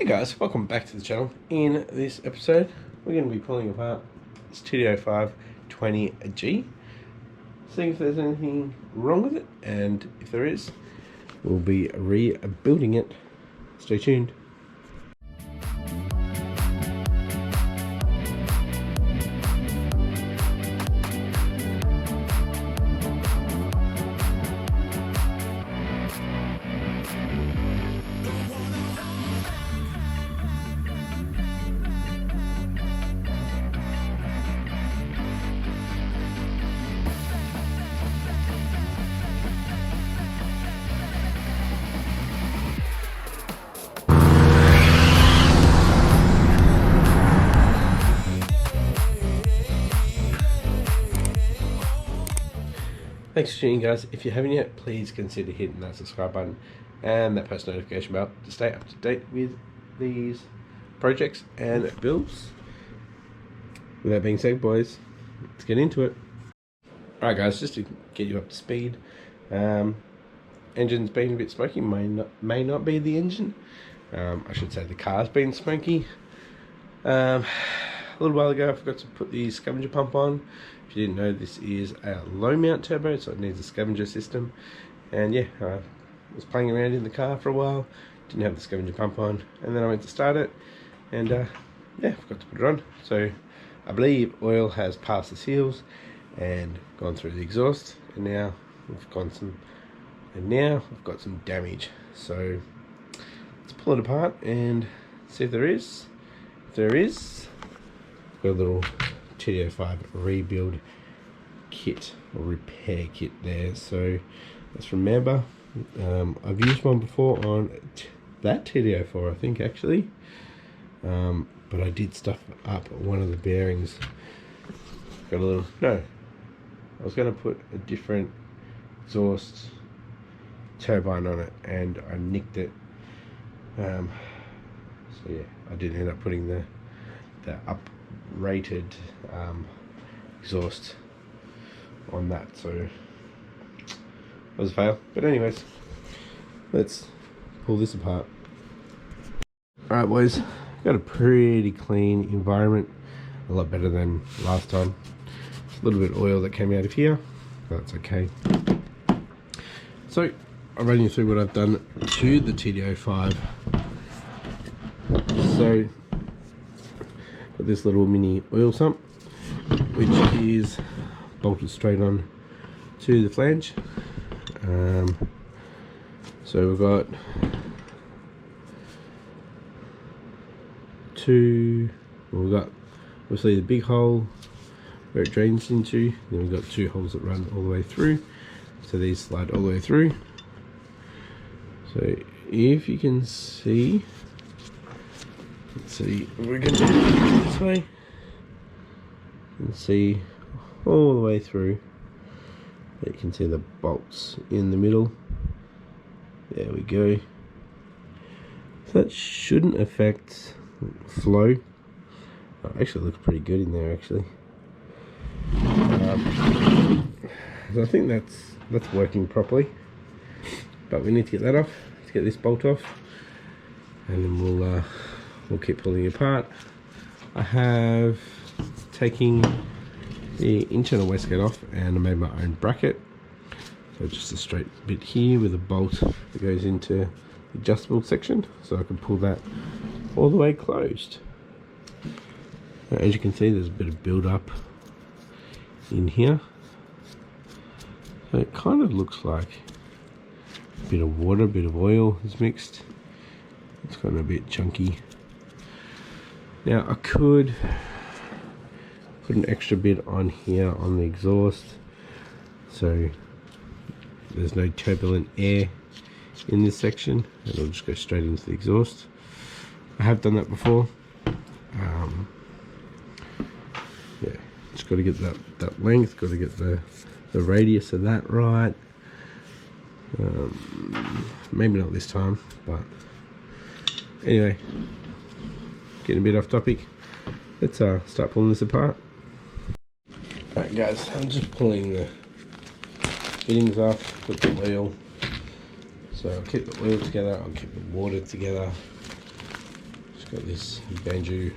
Hey guys, welcome back to the channel. In this episode, we're going to be pulling apart this TDO 520G, seeing if there's anything wrong with it, and if there is, we'll be rebuilding it. Stay tuned. Thanks for tuning in, guys. If you haven't yet, please consider hitting that subscribe button and that post notification bell to stay up to date with these projects and builds. With that being said, boys, let's get into it. Alright guys, just to get you up to speed, engine's been a bit smoky. May not be the engine. I should say the car's been smoky. A little while ago I forgot to put the scavenger pump on. If you didn't know, this is a low mount turbo, so it needs a scavenger system. And yeah, I was playing around in the car for a while, didn't have the scavenger pump on, and then I went to start it, and yeah, forgot to put it on. So I believe oil has passed the seals and gone through the exhaust, and now we've got some damage. So let's pull it apart and see if there is. If there is, got a little TDO 5 rebuild kit or repair kit there. So let's remember, I've used one before on that TDO 4, I think, actually, but I did stuff up one of the bearings. Got a little, no, I was going to put a different exhaust turbine on it, and I nicked it. So yeah, I did end up putting the up-rated exhaust on that, so it was a fail. But anyways, let's pull this apart. Alright boys, got a pretty clean environment, a lot better than last time. Just a little bit of oil that came out of here, but that's okay. So I'll run you through what I've done to the TDO 5. So got this little mini oil sump, which is bolted straight on to the flange. So we've got we've got obviously the big hole where it drains into, then we've got two holes that run all the way through, so these slide all the way through. So if you can see, let's see if we can do it this way, you can see all the way through. You can see the bolts in the middle. There we go. So that shouldn't affect flow. Oh, actually looks pretty good in there, actually. So I think that's working properly, but we need to get that off. Let's get this bolt off, and then we'll keep pulling it apart. I have taken the internal wastegate off, and I made my own bracket. So just a straight bit here with a bolt that goes into the adjustable section, so I can pull that all the way closed. Now, as you can see, there's a bit of build up in here, so it kind of looks like a bit of water, a bit of oil is mixed. It's kind of a bit chunky. Now I could put an extra bit on here on the exhaust, so there's no turbulent air in this section, and it'll just go straight into the exhaust. I have done that before. Yeah, just got to get that length, got to get the radius of that right. Maybe not this time, but anyway, getting a bit off topic. Let's start pulling this apart. Alright guys, I'm just pulling the fittings off, put the oil. So I'll keep the oil together, I'll keep the water together. Got this banjo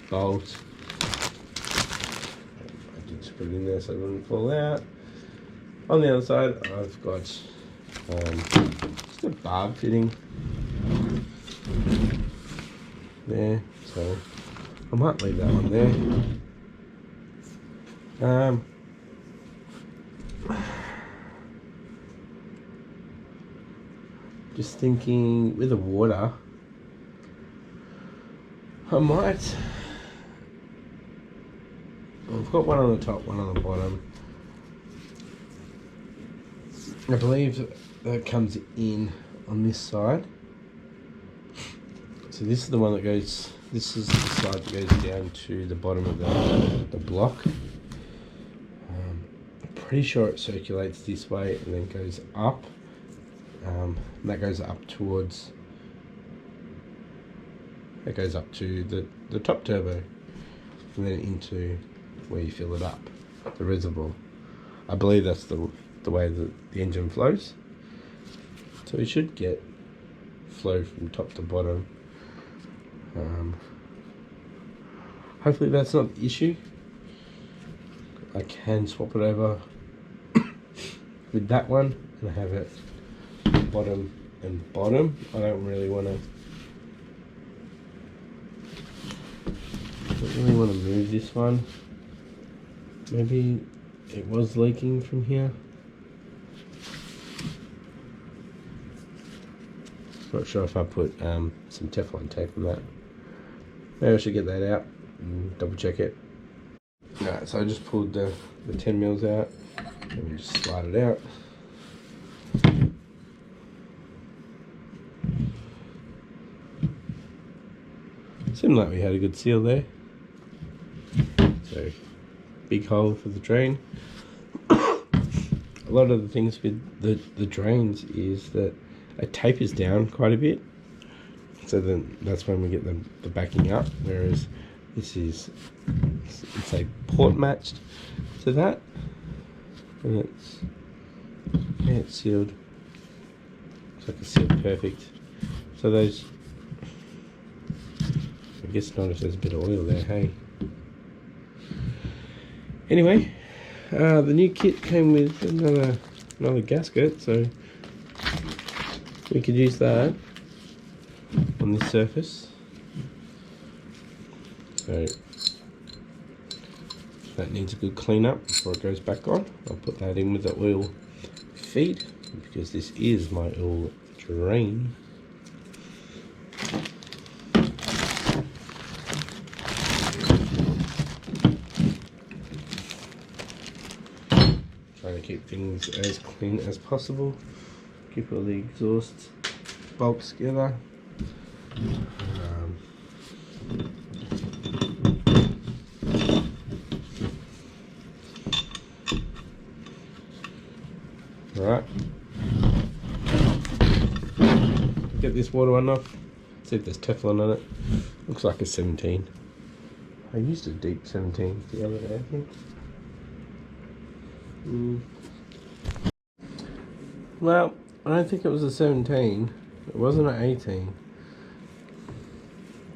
bolt. I did just put it in there so it wouldn't fall out. On the other side, I've got just a barb fitting there, so I might leave that one there. Just thinking with the water, I might. I've got one on the top, one on the bottom. I believe that comes in on this side. So this is the one that goes. This is the side that goes down to the bottom of the block. I'm pretty sure it circulates this way and then goes up. And that goes up towards. That goes up to the top turbo, and then into where you fill it up, the reservoir. I believe that's the way the engine flows. So you should get flow from top to bottom. Hopefully that's not the issue. I can swap it over with that one and have it bottom and bottom. I don't really want to move this one. Maybe it was leaking from here. Not sure if I put some Teflon tape on that. Maybe I should get that out and double check it. Alright, so I just pulled the 10 mils out. Let me just slide it out. Seemed like we had a good seal there. So, big hole for the drain. A lot of the things with the drains is that it tapers down quite a bit. So then that's when we get the backing up. Whereas this is, it's a port matched to that. And it's sealed. It's like it's sealed perfect. So those, I guess not if there's a bit of oil there, hey. Anyway, the new kit came with another gasket, so we could use that on this surface. So that needs a good clean up before it goes back on. I'll put that in with the oil feed because this is my oil drain. Trying to keep things as clean as possible. Keep all the exhaust bolts together. Alright. Get this water one off. See if there's Teflon on it. Looks like a 17. I used a deep 17 the other day, I think. Well, I don't think it was a 17. It wasn't an 18.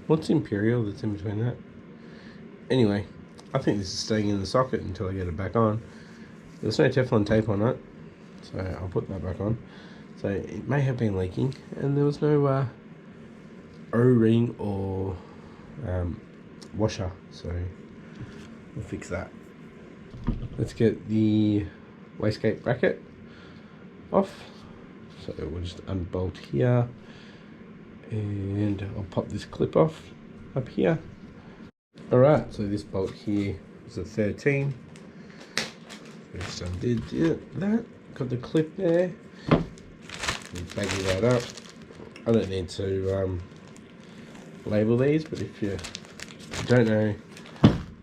What's Imperial that's in between that? Anyway, I think this is staying in the socket until I get it back on. There's no Teflon tape on it, so I'll put that back on. So it may have been leaking, and there was no O-ring or washer, so we'll fix that. Let's get the wastegate bracket off. So we'll just unbolt here, and I'll pop this clip off up here. Alright, so this bolt here is a 13. Just undid that, got the clip there, and baggy that up. I don't need to label these, but if you don't know,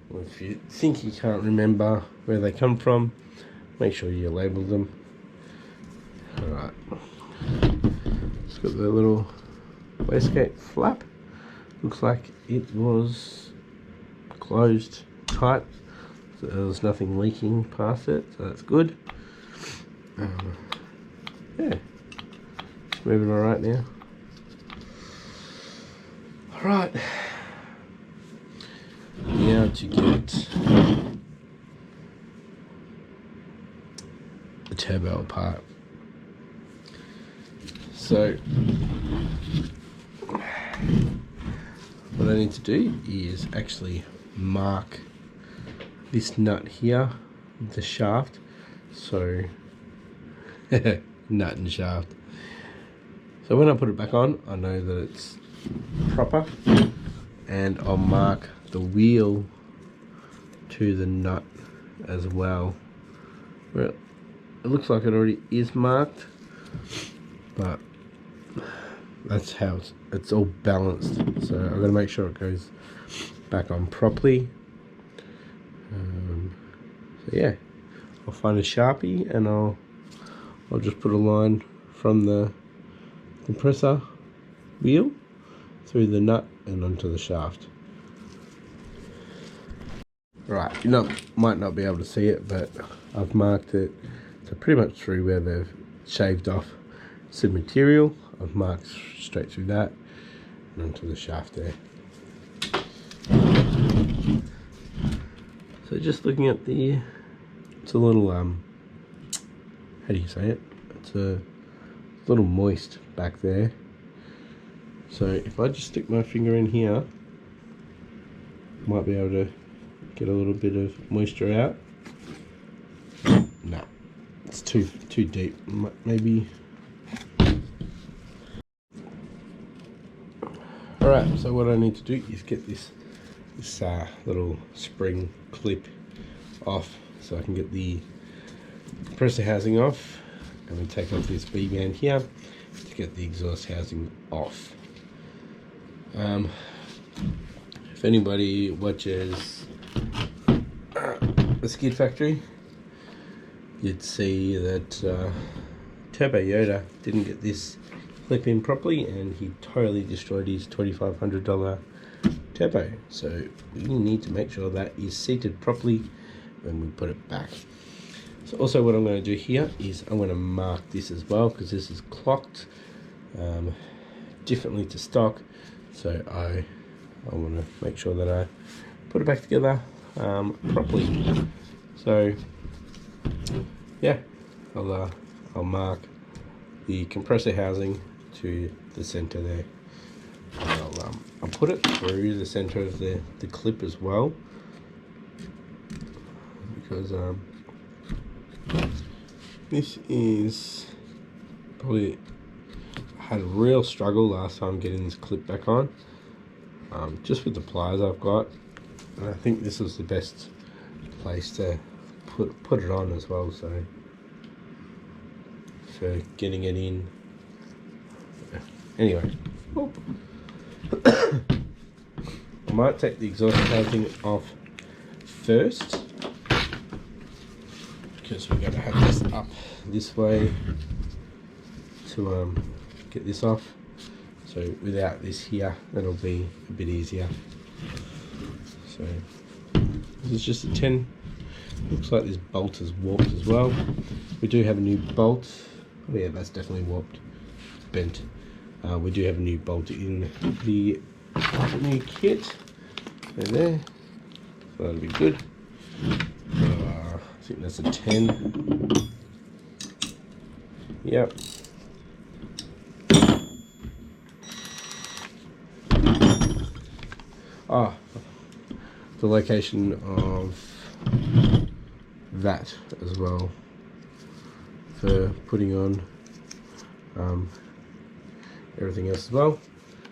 or if you think you can't remember where they come from, make sure you label them. Alright, just got the little wastegate flap. Looks like it was closed tight, so there was nothing leaking past it, so that's good. Yeah, it's moving alright now. Right, now to get the turbo apart. So what I need to do is actually mark this nut here, the shaft. So nut and shaft. So when I put it back on, I know that it's proper, and I'll mark the wheel to the nut as well. Well, it looks like it already is marked, but that's how it's all balanced. So I've got to make sure it goes back on properly. So yeah, I'll find a Sharpie and I'll just put a line from the compressor wheel through the nut and onto the shaft. Right, you might not be able to see it, but I've marked it so pretty much through where they've shaved off some material. I've marked straight through that and onto the shaft there. So just looking at it's a little how do you say it? It's a little moist back there. So if I just stick my finger in here, might be able to get a little bit of moisture out. No, it's too deep. Maybe. Alright, so what I need to do is get this little spring clip off so I can get the compressor housing off, and then take off this B-band here to get the exhaust housing off. If anybody watches the Skid Factory, you'd see that Turbo Yoda didn't get this clip in properly and he totally destroyed his $2,500 turbo. So we need to make sure that is seated properly when we put it back. So also what I'm going to do here is I'm going to mark this as well, because this is clocked differently to stock. So I want to make sure that I put it back together properly. So yeah, I'll mark the compressor housing to the center there. I'll put it through the center of the clip as well, because this is probably, I had a real struggle last time getting this clip back on, just with the pliers I've got, and I think this is the best place to put it on as well. So for getting it in, anyway. I might take the exhaust housing off first, because we're going to have this up this way to get this off. So without this here, that'll be a bit easier. So this is just a 10. Looks like this bolt is warped as well. We do have a new bolt. Oh yeah, that's definitely warped, bent. We do have a new bolt in the new kit. There, so that'll be good. I think that's a 10. Yep. Ah, the location of that as well for putting on everything else as well.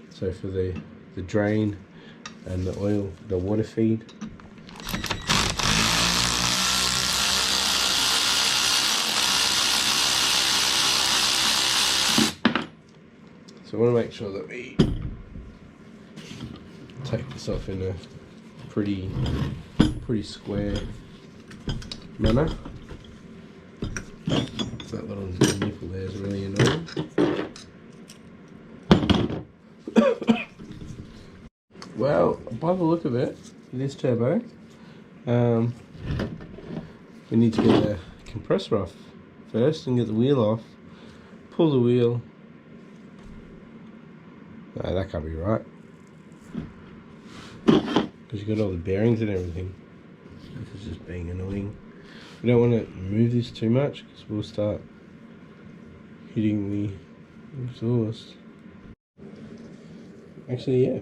So for the drain and the oil, the water feed. So I want to make sure that we take this off in a pretty square manner. That little nipple there is really annoying. Well, by the look of it, it is turbo. We need to get the compressor off first and get the wheel off. Pull the wheel. No, that can't be right. because you've got all the bearings and everything. This is just being annoying. We don't want to move this too much because we'll start hitting the exhaust. Actually, yeah,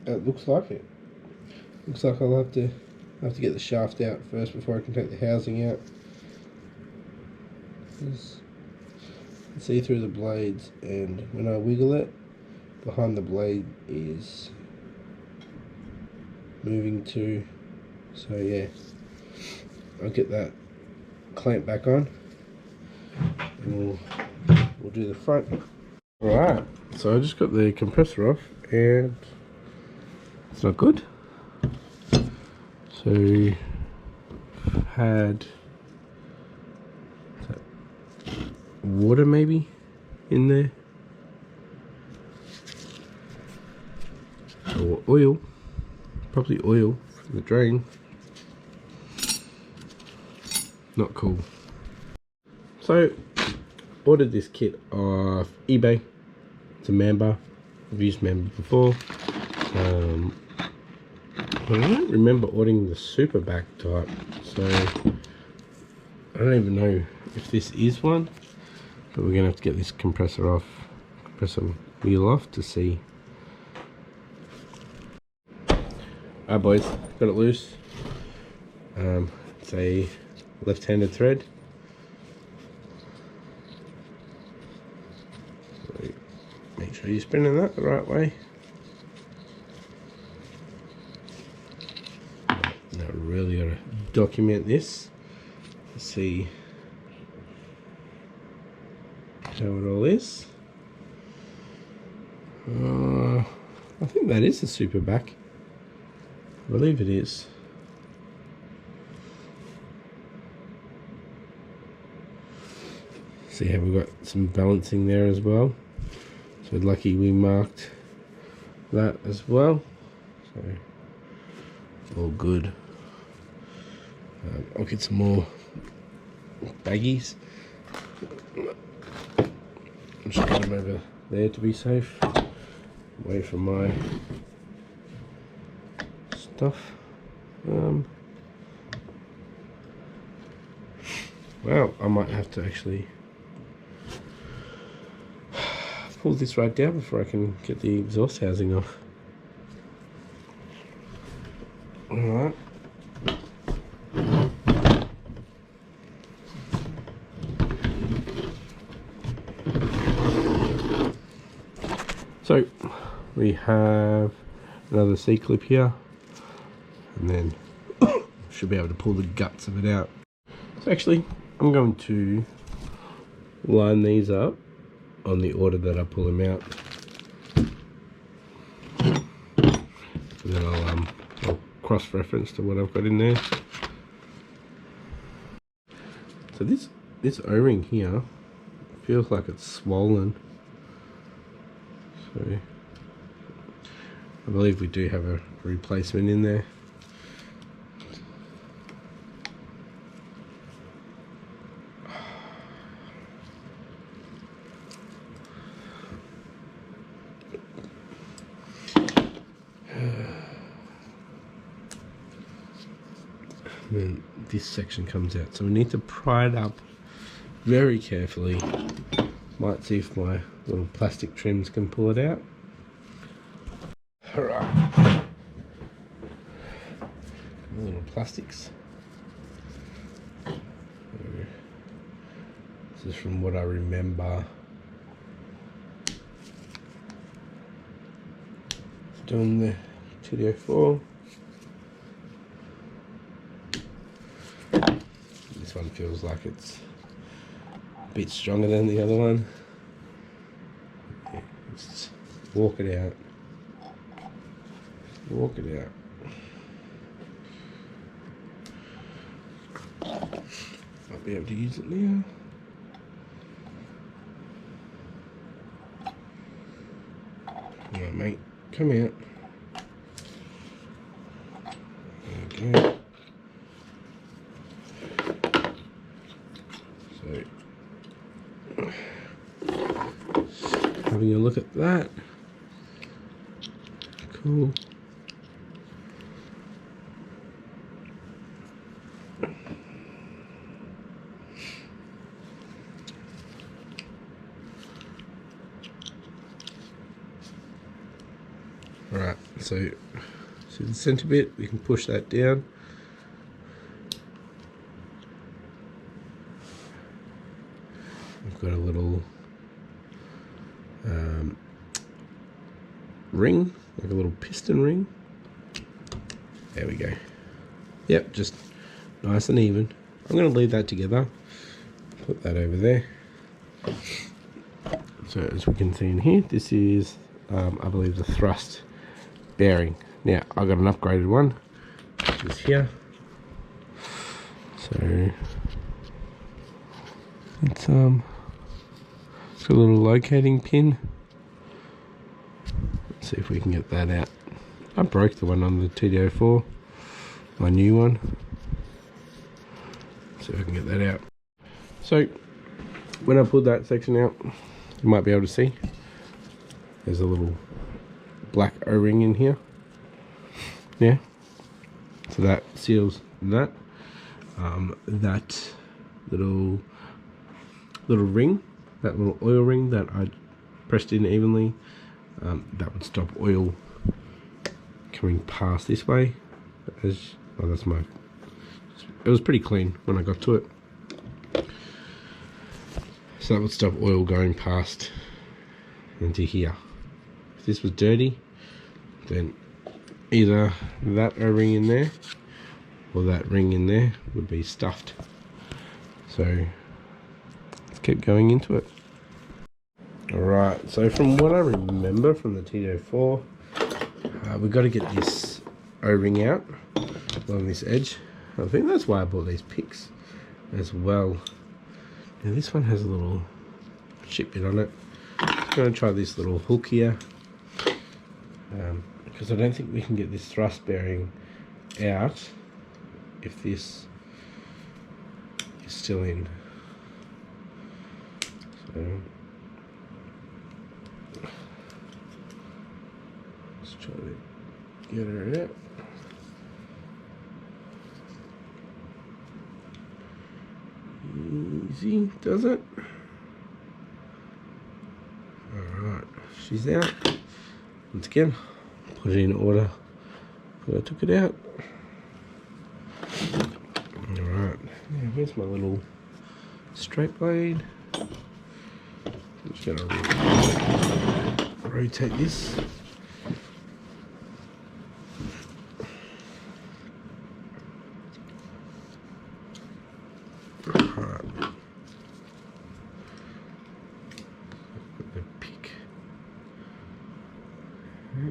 that looks like it. Looks like I'll have to get the shaft out first before I can take the housing out. See through the blades, and when I wiggle it, behind the blade is moving too. So yeah, I'll get that clamp back on, and we'll do the front. Alright, so I just got the compressor off, and it's not good. So had water maybe in there, or oil, probably oil from the drain. Not cool. So ordered this kit off eBay. It's a Mamba. I've used Mamba before. But I don't remember ordering the super back type, so I don't even know if this is one. But we're gonna have to get this compressor wheel off to see. Alright boys, got it loose. It's a left-handed thread. So make sure you're spinning that the right way. Now really gotta document this to see how it all is. I think that is the super back. I believe it is. See how we've got some balancing there as well. So lucky we marked that as well. So all good. I'll get some more baggies. I'm just put them over there to be safe, away from my stuff. Well, I might have to actually pull this right down before I can get the exhaust housing off. Alright. So we have another C-clip here, and then should be able to pull the guts of it out. So actually I'm going to line these up on the order that I pull them out. So then I'll cross-reference to what I've got in there. So this O-ring here feels like it's swollen. So I believe we do have a replacement in there. And then this section comes out, so we need to pry it up very carefully. Might see if my little plastic trims can pull it out. Alright. Little plastics. This is from what I remember doing the 2D04. This one feels like it's a bit stronger than the other one. Yeah, just walk it out. Walk it out. Might be able to use it now. Alright mate, come out. Okay. So, having a look at that. Cool. Alright, so see the centre bit, we can push that down. We've got a little ring, like a little piston ring. There we go. Yep, just nice and even. I'm going to leave that together. Put that over there. So as we can see in here, this is, I believe, the thrust bearing. Now, I've got an upgraded one, which is here. So, it's got a little locating pin. Let's see if we can get that out. I broke the one on the TD04, my new one. See if I can get that out. So, when I pulled that section out, you might be able to see there's a little black O-ring in here. Yeah, so that seals that. That little ring, that little oil ring that I pressed in evenly, that would stop oil coming past this way. As well, that's my. It was pretty clean when I got to it. So that would stop oil going past into here. If this was dirty, then either that O-ring in there or that ring in there would be stuffed. So let's keep going into it. Alright, so from what I remember from the TD04, we've got to get this O-ring out along this edge. I think that's why I bought these picks as well. Now this one has a little chip bit on it. I'm going to try this little hook here, because I don't think we can get this thrust bearing out if this is still in. So let's try to get her out. Easy, does it? Alright, she's out. Once again, put it in order before I took it out. Alright, now here's my little straight blade. I'm just going to rotate this.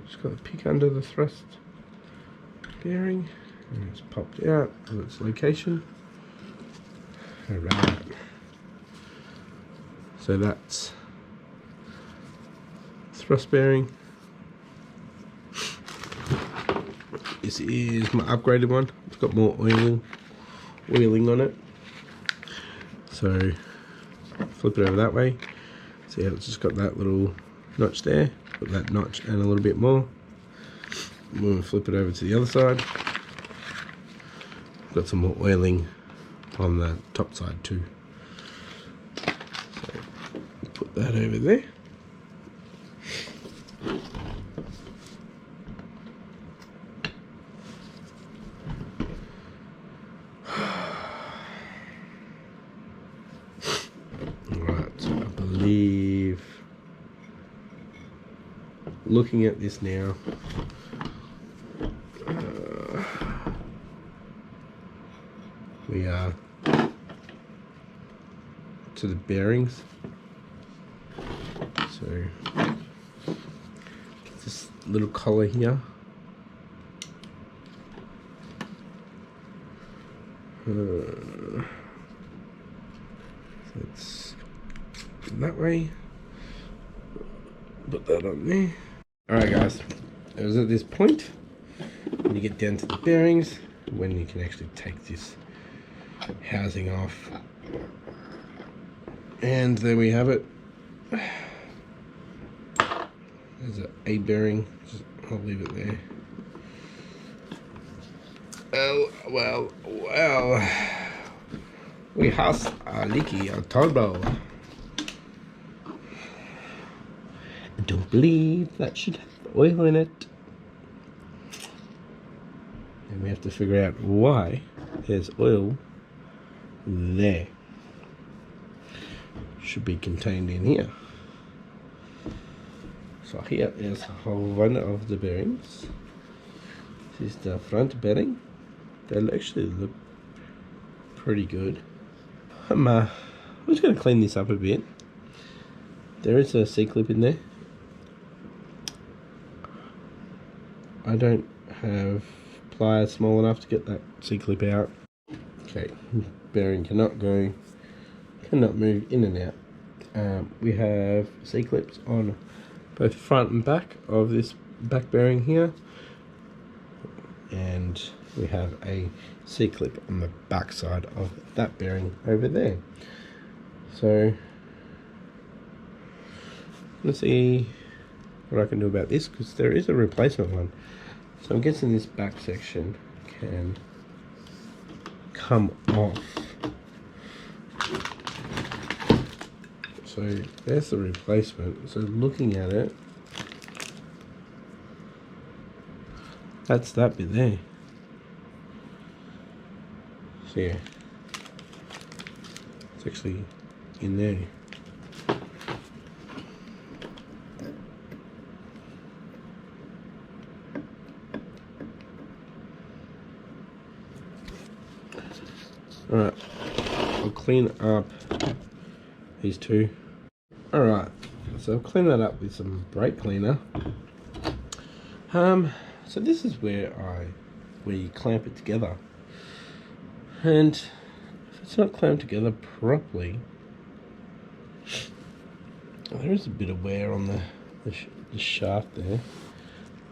Just got the pick under the thrust bearing, and it's popped out of its location. Alright, so that's thrust bearing. This is my upgraded one. It's got more oiling on it. So flip it over that way. See how it's just got that little notch there. Put that notch and a little bit more. We'll flip it over to the other side. Got some more oiling on the top side too. So put that over there. Alright, so I believe, looking at this now, we are to the bearings. So this little collar here, so it's that way. Put that on there. Alright guys, it was at this point when you get down to the bearings when you can actually take this housing off. And there we have it. There's a bearing. I'll leave it there. Well. We have a leaky turbo. I don't believe that should have oil in it. And we have to figure out why there's oil there. Should be contained in here. So here is one of the bearings. This is the front bearing. They'll actually look pretty good. I'm just going to clean this up a bit. There is a C-clip in there. I don't have pliers small enough to get that C-clip out. Okay, bearing cannot move in and out. We have C-clips on both front and back of this back bearing here, and we have a C-clip on the back side of that bearing over there. So let's see what I can do about this, because there is a replacement one. So I'm guessing this back section can come off. So there's the replacement. So looking at it, that's that bit there. So yeah, it's actually in there. Alright, I'll clean up these two. Alright, so I'll clean that up with some brake cleaner. So this is where you clamp it together. And if it's not clamped together properly, there is a bit of wear on the shaft there.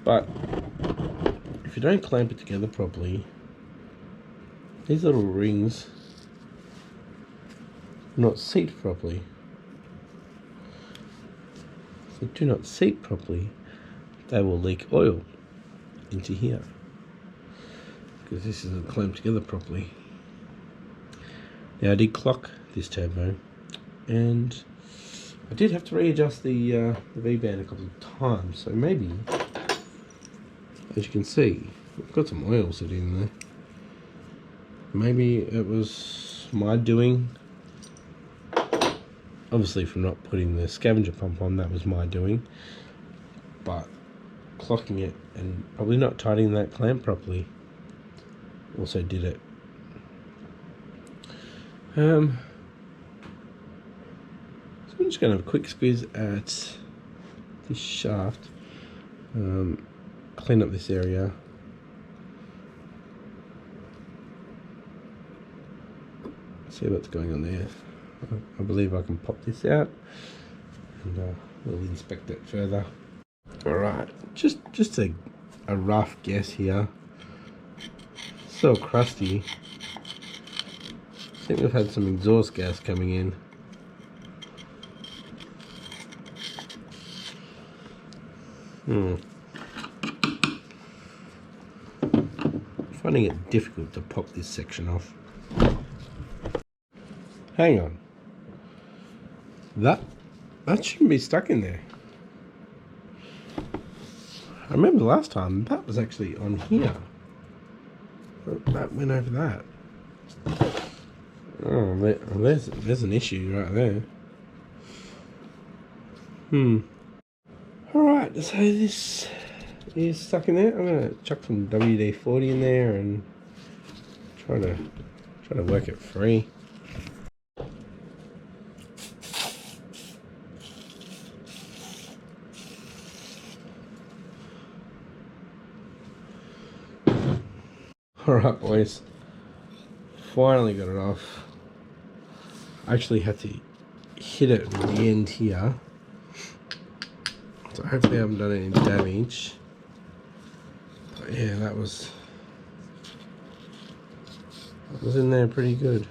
But if you don't clamp it together properly, these little rings do not seat properly. If they do not seat properly, they will leak oil into here, because this isn't clamped together properly. Now I did clock this turbo, and I did have to readjust the V-band a couple of times, so maybe, as you can see, we've got some oil sitting in there. Maybe it was my doing. Obviously from not putting the scavenger pump on, that was my doing. But clocking it and probably not tightening that clamp properly also did it. So I'm just going to have a quick squeeze at this shaft, clean up this area. See what's going on there. I believe I can pop this out, and we'll inspect it further. Alright, just a rough guess here. So crusty. I think we've had some exhaust gas coming in. Finding it difficult to pop this section off. Hang on. That shouldn't be stuck in there. I remember last time that was actually on here. That went over that. Oh, there's an issue right there. Alright, so this is stuck in there. I'm gonna chuck some WD-40 in there and try to work it free. Alright boys, finally got it off. I actually had to hit it with the end here, so hopefully I haven't done any damage. But yeah, that was in there pretty good.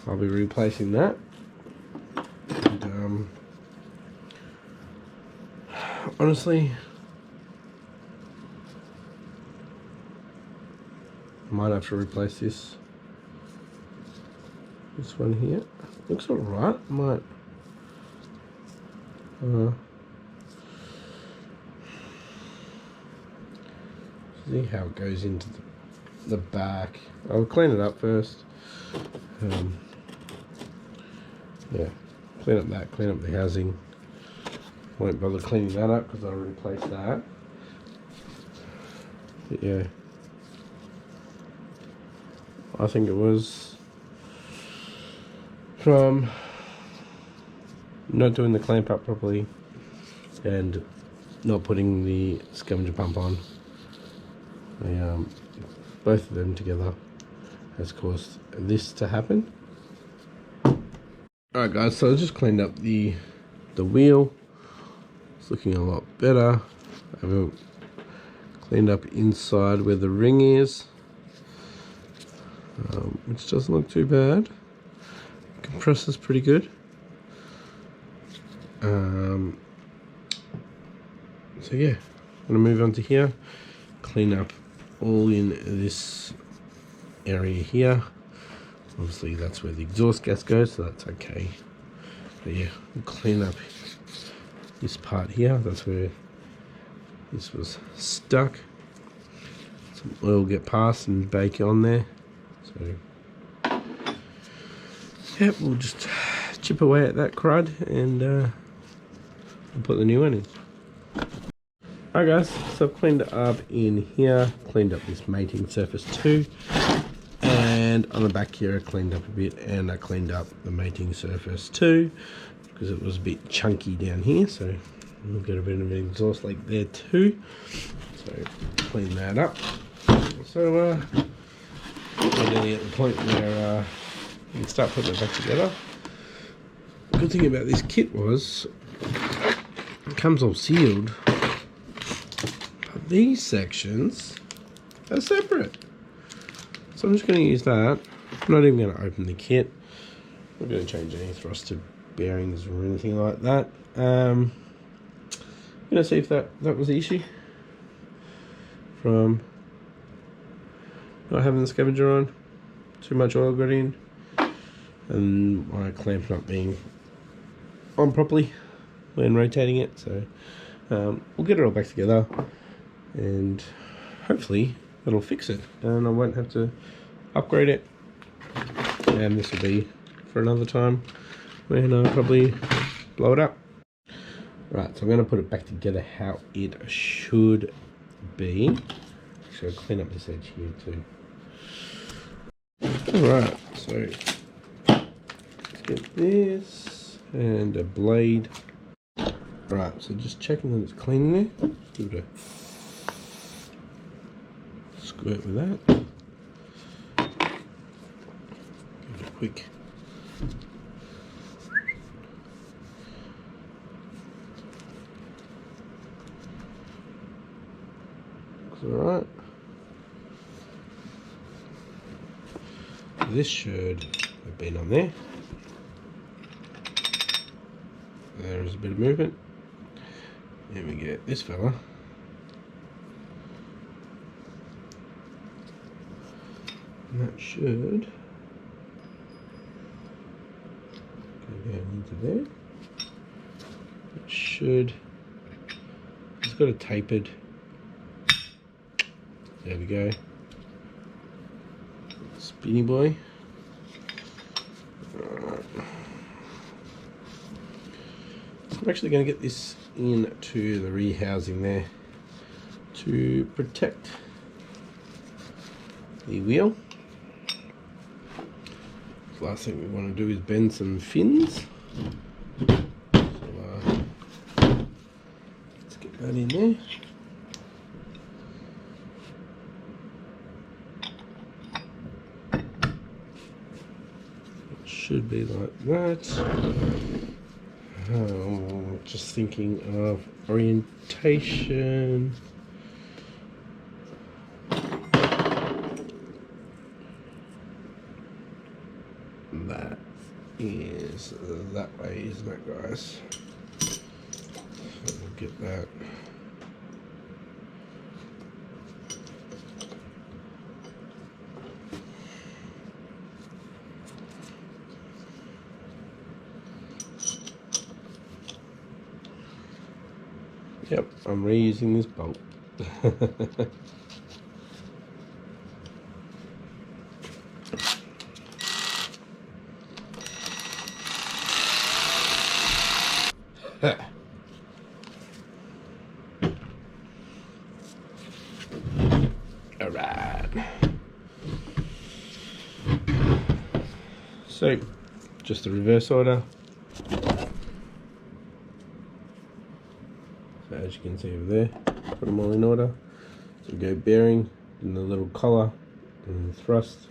I'll be replacing that. And, honestly, I might have to replace this one here. Looks alright. I might see how it goes into the back. I'll clean it up first. Yeah, clean up that, clean up the housing. Won't bother cleaning that up because I'll replace that. But yeah, I think it was from not doing the clamp up properly and not putting the scavenger pump on. Both of them together has caused this to happen. Alright guys, so I just cleaned up the wheel. It's looking a lot better. I haven't cleaned up inside where the ring is, which doesn't look too bad. Compressor's pretty good. So yeah, I'm gonna move on to here, clean up all in this area here. Obviously that's where the exhaust gas goes, so that's okay. But yeah, we'll clean up this part here. That's where this was stuck. Some oil will get past and bake on there. So yeah, we'll just chip away at that crud and we'll put the new one in. Alright guys, so I've cleaned up in here, cleaned up this mating surface too, and on the back here I cleaned up a bit, and I cleaned up the mating surface too because it was a bit chunky down here, so we'll get a bit of an exhaust leak there too. So clean that up. So we're nearly at the point where you can start putting it back together. The good thing about this kit was it comes all sealed. These sections are separate, so I'm just going to use that. I'm not even going to open the kit. I'm not going to change any thruster bearings or anything like that. I'm going to see if that was the issue from not having the scavenger on. Too much oil got in, and my clamp not being on properly when rotating it. So we'll get it all back together, and hopefully it'll fix it and I won't have to upgrade it, and this will be for another time when I probably blow it up. Right, so I'm going to put it back together how it should be. Actually, I'll clean up this edge here too. Alright, so let's get this and a blade. Right, so just checking that it's clean there. Give it a squirt with that. Give it a quick looks alright. This should have been on there. There's a bit of movement. Then we get this fella. And that should go down into there. It should, it's got a tapered, there we go, spinny boy. Alright. So I'm actually going to get this into the rear housing there to protect the wheel. The last thing we want to do is bend some fins. So let's get that in there. It should be like that. Just thinking of orientation. That is that way, isn't it, guys? So we'll get that. Yep, I'm reusing this bolt. Alright. So, just the reverse order. So as you can see over there, put them all in order. So we go bearing, then the little collar, and the thrust,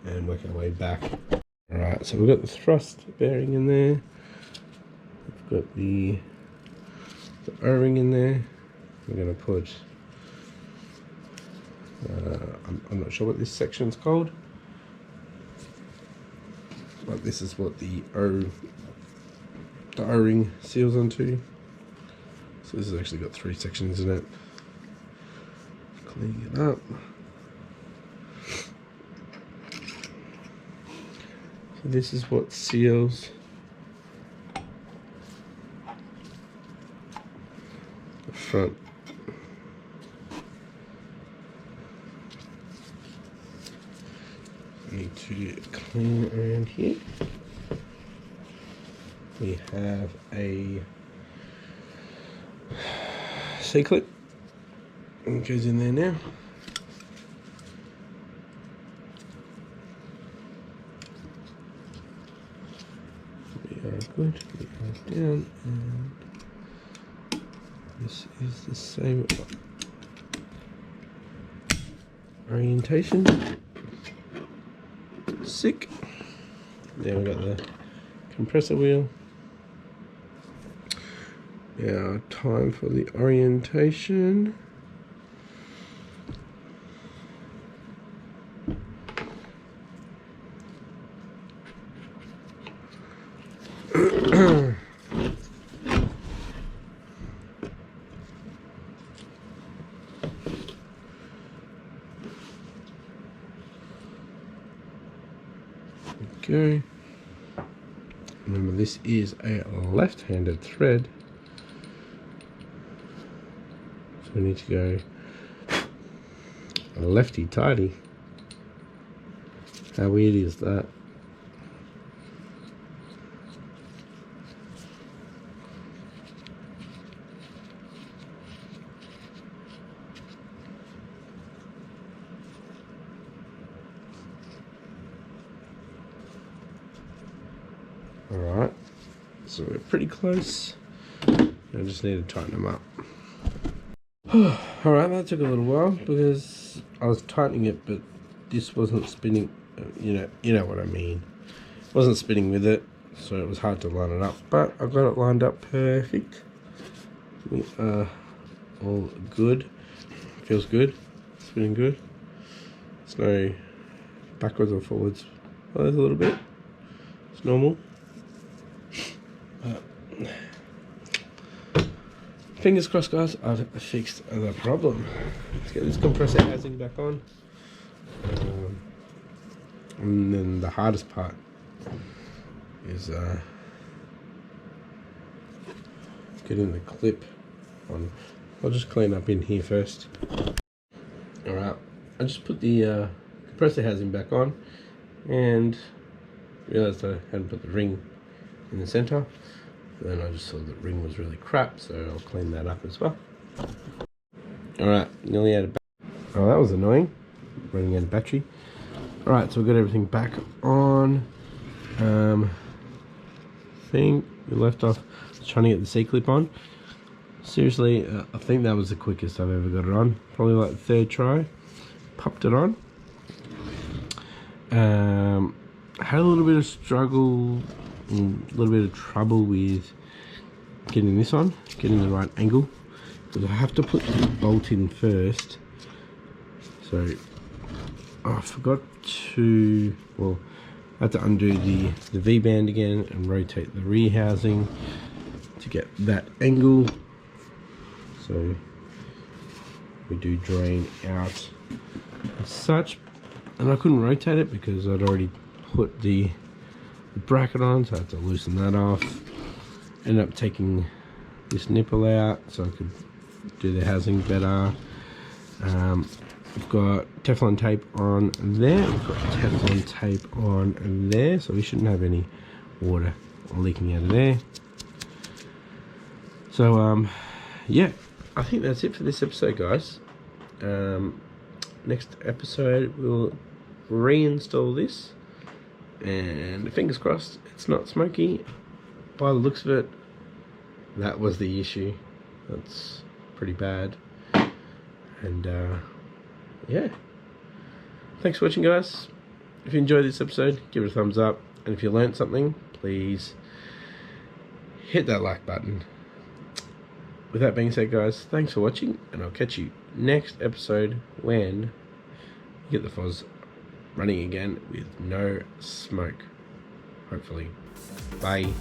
and work our way back. Alright, so we've got the thrust bearing in there. We've got the O-ring in there. We're going to put, I'm not sure what this section's called, but this is what the O-ring seals onto. So this has actually got 3 sections in it. Cleaning it up. So this is what seals the front. Need to clean around here. We have a C-clip. It goes in there now. We are good. We are down, and this is the same orientation. Sick. Then we got the compressor wheel. Now, time for the orientation. Okay. Remember, this is a left-handed thread, so we need to go lefty-tighty. How weird is that? Alright, so we're pretty close. I just need to tighten them up. Alright, that took a little while because I was tightening it, but this wasn't spinning. You know what I mean. It wasn't spinning with it, so it was hard to line it up. But I got it lined up perfect. We are all good. Feels good. Spinning good. There's no backwards or forwards. Well, there's a little bit. It's normal. Fingers crossed, guys, I've fixed the problem. Let's get this compressor housing back on. And then the hardest part is getting the clip on. I'll just clean up in here first. Alright, I just put the compressor housing back on and realised I hadn't put the ring in the centre. Then I just saw the ring was really crap, so I'll clean that up as well. Alright, nearly out of battery. Oh, that was annoying. Running out of battery. Alright, so we've got everything back on. I think we left off trying to get the C-clip on. Seriously, I think that was the quickest I've ever got it on. Probably like the 3rd try. Popped it on. Had a little bit of struggle, a little bit of trouble with getting this on, getting the right angle, because I have to put the bolt in first. So I forgot to, well, I had to undo the V-band again and rotate the rear housing to get that angle. So we do drain out as such, and I couldn't rotate it because I'd already put the bracket on, so I had to loosen that off. Ended up taking this nipple out so I could do the housing better. We've got Teflon tape on there, we've got Teflon tape on there, so we shouldn't have any water leaking out of there. So yeah, I think that's it for this episode, guys. Next episode we'll reinstall this, and fingers crossed it's not smoky. By the looks of it, that was the issue. That's pretty bad. And yeah, thanks for watching, guys. If you enjoyed this episode, give it a thumbs up, and if you learned something, please hit that like button. With that being said, guys, thanks for watching, and I'll catch you next episode when you get the Foz running again with no smoke, hopefully. Bye.